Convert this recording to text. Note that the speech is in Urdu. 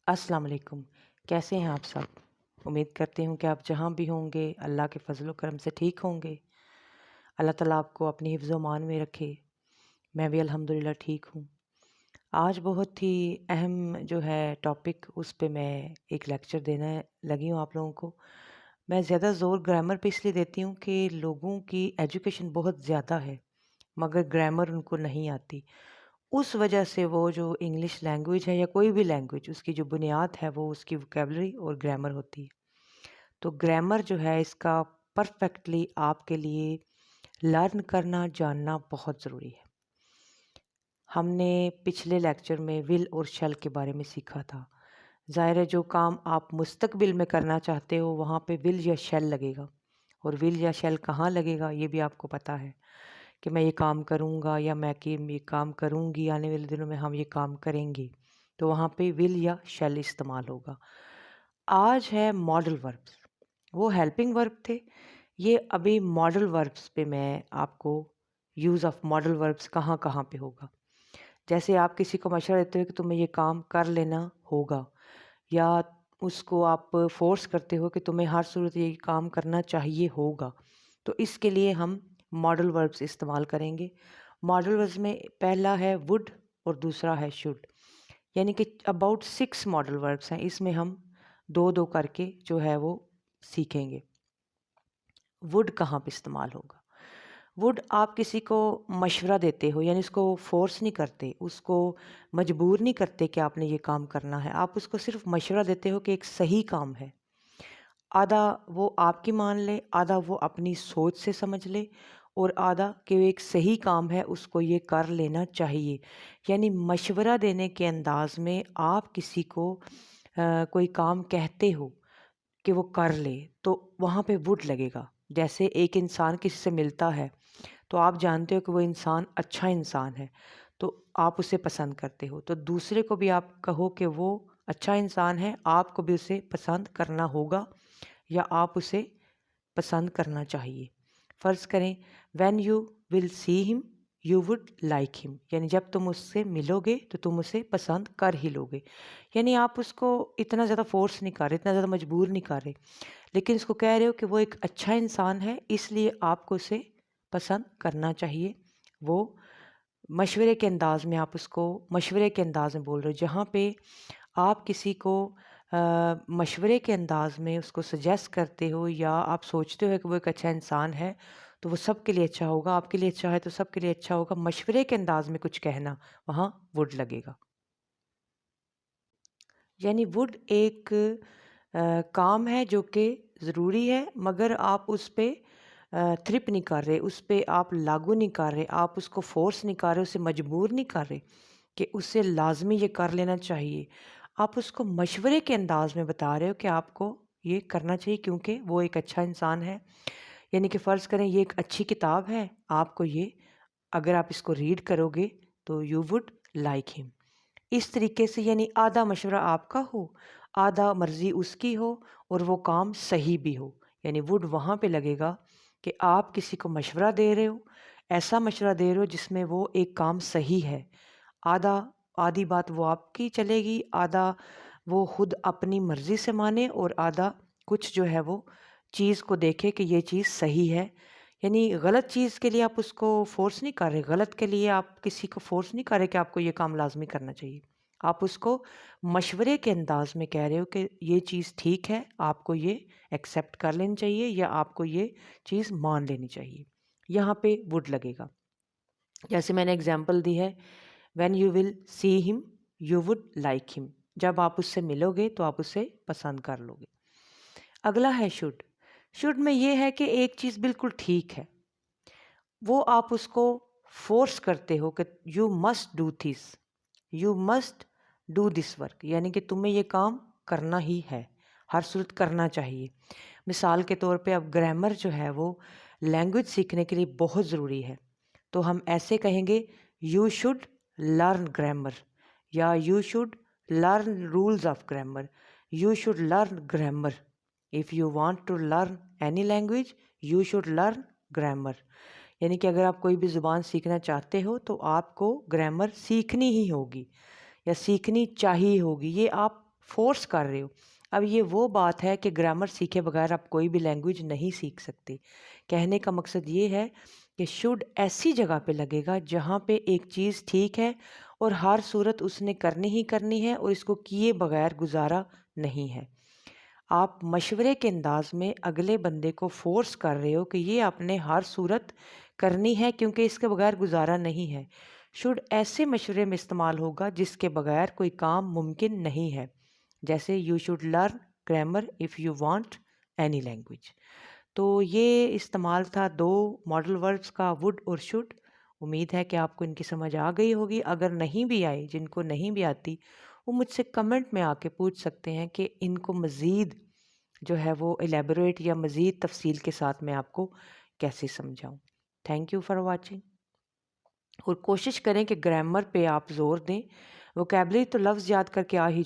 السلام علیکم، کیسے ہیں آپ سب؟ امید کرتی ہوں کہ آپ جہاں بھی ہوں گے اللہ کے فضل و کرم سے ٹھیک ہوں گے۔ اللہ تعالیٰ آپ کو اپنی حفظ و امان میں رکھے۔ میں بھی الحمدللہ ٹھیک ہوں۔ آج بہت ہی اہم جو ہے ٹاپک، اس پہ میں ایک لیکچر دینا لگی ہوں آپ لوگوں کو۔ میں زیادہ زور گرامر پہ اس لیے دیتی ہوں کہ لوگوں کی ایجوکیشن بہت زیادہ ہے مگر گرامر ان کو نہیں آتی۔ اس وجہ سے وہ جو انگلش لینگویج ہے یا کوئی بھی لینگویج، اس کی جو بنیاد ہے وہ اس کی وکیبلری اور گرامر ہوتی ہے۔ تو گرامر جو ہے اس کا پرفیکٹلی آپ کے لیے لرن کرنا جاننا بہت ضروری ہے۔ ہم نے پچھلے لیکچر میں ول اور شل کے بارے میں سیکھا تھا۔ ظاہر ہے جو کام آپ مستقبل میں کرنا چاہتے ہو وہاں پہ ول یا شل لگے گا، اور ول یا شل کہاں لگے گا یہ بھی آپ کو پتہ ہے کہ میں یہ کام کروں گا یا میں کہ یہ کام کروں گی، آنے والے دنوں میں ہم یہ کام کریں گے، تو وہاں پہ ول یا شل استعمال ہوگا۔ آج ہے ماڈل وربس، وہ ہیلپنگ ورب تھے، یہ ابھی ماڈل وربس پہ میں آپ کو یوز آف ماڈل وربس کہاں کہاں پہ ہوگا۔ جیسے آپ کسی کو مشورہ دیتے ہو کہ تمہیں یہ کام کر لینا ہوگا، یا اس کو آپ فورس کرتے ہو کہ تمہیں ہر صورت یہ کام کرنا چاہیے ہوگا، تو اس کے لیے ہم ماڈل وربس استعمال کریں گے۔ ماڈل وربس میں پہلا ہے وڈ اور دوسرا ہے شوڈ، یعنی کہ اباؤٹ 6 ماڈل وربس ہیں، اس میں ہم دو دو کر کے جو ہے وہ سیکھیں گے۔ وڈ کہاں پہ استعمال ہوگا؟ وڈ آپ کسی کو مشورہ دیتے ہو، یعنی اس کو فورس نہیں کرتے، اس کو مجبور نہیں کرتے کہ آپ نے یہ کام کرنا ہے، آپ اس کو صرف مشورہ دیتے ہو کہ ایک صحیح کام ہے۔ آدھا وہ آپ کی مان لے، آدھا وہ اپنی سوچ سے سمجھ لے، اور آدھا کہ وہ ایک صحیح کام ہے، اس کو یہ کر لینا چاہیے۔ یعنی مشورہ دینے کے انداز میں آپ کسی کو کوئی کام کہتے ہو کہ وہ کر لے، تو وہاں پہ وڈ لگے گا۔ جیسے ایک انسان کسی سے ملتا ہے تو آپ جانتے ہو کہ وہ انسان اچھا انسان ہے، تو آپ اسے پسند کرتے ہو، تو دوسرے کو بھی آپ کہو کہ وہ اچھا انسان ہے، آپ کو بھی اسے پسند کرنا ہوگا یا آپ اسے پسند کرنا چاہیے۔ فرض کریں when you will see him you would like him، یعنی جب تم اس سے ملو گے تو تم اسے پسند کر ہی لو گے۔ یعنی آپ اس کو اتنا زیادہ فورس نہیں کر رہے، اتنا زیادہ مجبور نہیں کر رہے، لیکن اس کو کہہ رہے ہو کہ وہ ایک اچھا انسان ہے، اس لیے آپ کو اسے پسند کرنا چاہیے۔ وہ مشورے کے انداز میں، آپ اس کو مشورے کے انداز میں بول رہے ہو، جہاں پہ آپ کسی کو مشورے کے انداز میں اس کو سجیسٹ کرتے ہو یا آپ سوچتے ہو کہ وہ ایک اچھا انسان ہے تو وہ سب کے لیے اچھا ہوگا، آپ کے لیے اچھا ہے تو سب کے لیے اچھا ہوگا، مشورے کے انداز میں کچھ کہنا، وہاں وڈ لگے گا۔ یعنی وڈ ایک کام ہے جو کہ ضروری ہے، مگر آپ اس پہ تھرپ نہیں کر رہے، اس پہ آپ لاگو نہیں کر رہے، آپ اس کو فورس نہیں کر رہے، اسے مجبور نہیں کر رہے کہ اس سے لازمی یہ کر لینا چاہیے۔ آپ اس کو مشورے کے انداز میں بتا رہے ہو کہ آپ کو یہ کرنا چاہیے کیونکہ وہ ایک اچھا انسان ہے۔ یعنی کہ فرض کریں یہ ایک اچھی کتاب ہے، آپ کو یہ اگر آپ اس کو ریڈ کرو گے تو یو وڈ لائک ہم۔ اس طریقے سے یعنی آدھا مشورہ آپ کا ہو، آدھا مرضی اس کی ہو، اور وہ کام صحیح بھی ہو۔ یعنی وڈ وہاں پہ لگے گا کہ آپ کسی کو مشورہ دے رہے ہو، ایسا مشورہ دے رہے ہو جس میں وہ ایک کام صحیح ہے۔ آدھی بات وہ آپ کی چلے گی، آدھا وہ خود اپنی مرضی سے مانے، اور آدھا کچھ جو ہے وہ چیز کو دیکھے کہ یہ چیز صحیح ہے۔ یعنی غلط چیز کے لیے آپ اس کو فورس نہیں کر رہے، غلط کے لیے آپ کسی کو فورس نہیں کر رہے کہ آپ کو یہ کام لازمی کرنا چاہیے۔ آپ اس کو مشورے کے انداز میں کہہ رہے ہو کہ یہ چیز ٹھیک ہے، آپ کو یہ ایکسیپٹ کر لینی چاہیے یا آپ کو یہ چیز مان لینی چاہیے۔ یہاں پہ وڈ لگے گا۔ جیسے میں نے اگزامپل دی ہے when you will see him you would like him، جب آپ اس سے ملو گے تو آپ اسے پسند کر لو گے۔ اگلا ہے شوڈ۔ شوڈ میں یہ ہے کہ ایک چیز بالکل ٹھیک ہے، وہ آپ اس کو فورس کرتے ہو کہ you must do this, you must do this work, یعنی کہ تمہیں یہ کام کرنا ہی ہے، ہر صورت کرنا چاہیے۔ مثال کے طور پہ اب گرامر جو ہے وہ لینگویج سیکھنے کے لیے بہت ضروری ہے، تو ہم ایسے کہیں گے یو شوڈ لرن گرامر، یا you should learn rules of grammar, you should learn grammar. If you want to learn any language you should learn grammar. یعنی کہ اگر آپ کوئی بھی زبان سیکھنا چاہتے ہو تو آپ کو گرامر سیکھنی ہی ہوگی یا سیکھنی چاہیے ہوگی، یہ آپ فورس کر رہے ہو. اب یہ وہ بات ہے کہ گرامر سیکھے بغیر آپ کوئی بھی لینگویج نہیں سیکھ سکتے. کہنے کا مقصد یہ ہے کہ شوڈ ایسی جگہ پہ لگے گا جہاں پہ ایک چیز ٹھیک ہے اور ہر صورت اس نے کرنی ہی کرنی ہے اور اس کو کیے بغیر گزارا نہیں ہے. آپ مشورے کے انداز میں اگلے بندے کو فورس کر رہے ہو کہ یہ آپ نے ہر صورت کرنی ہے کیونکہ اس کے بغیر گزارا نہیں ہے. شوڈ ایسے مشورے میں استعمال ہوگا جس کے بغیر کوئی کام ممکن نہیں ہے. جیسے you should learn grammar if you want any language. تو یہ استعمال تھا دو ماڈل وربس کا، وڈ اور شوڈ. امید ہے کہ آپ کو ان کی سمجھ آ گئی ہوگی. اگر نہیں بھی آئی، جن کو نہیں بھی آتی وہ مجھ سے کمنٹ میں آ کے پوچھ سکتے ہیں کہ ان کو مزید جو ہے وہ الیبوریٹ یا مزید تفصیل کے ساتھ میں آپ کو کیسے سمجھاؤں. Thank you for watching. اور کوشش کریں کہ گرامر پہ آپ زور دیں. ووکیبلری تو لفظ یاد کر کے آ ہی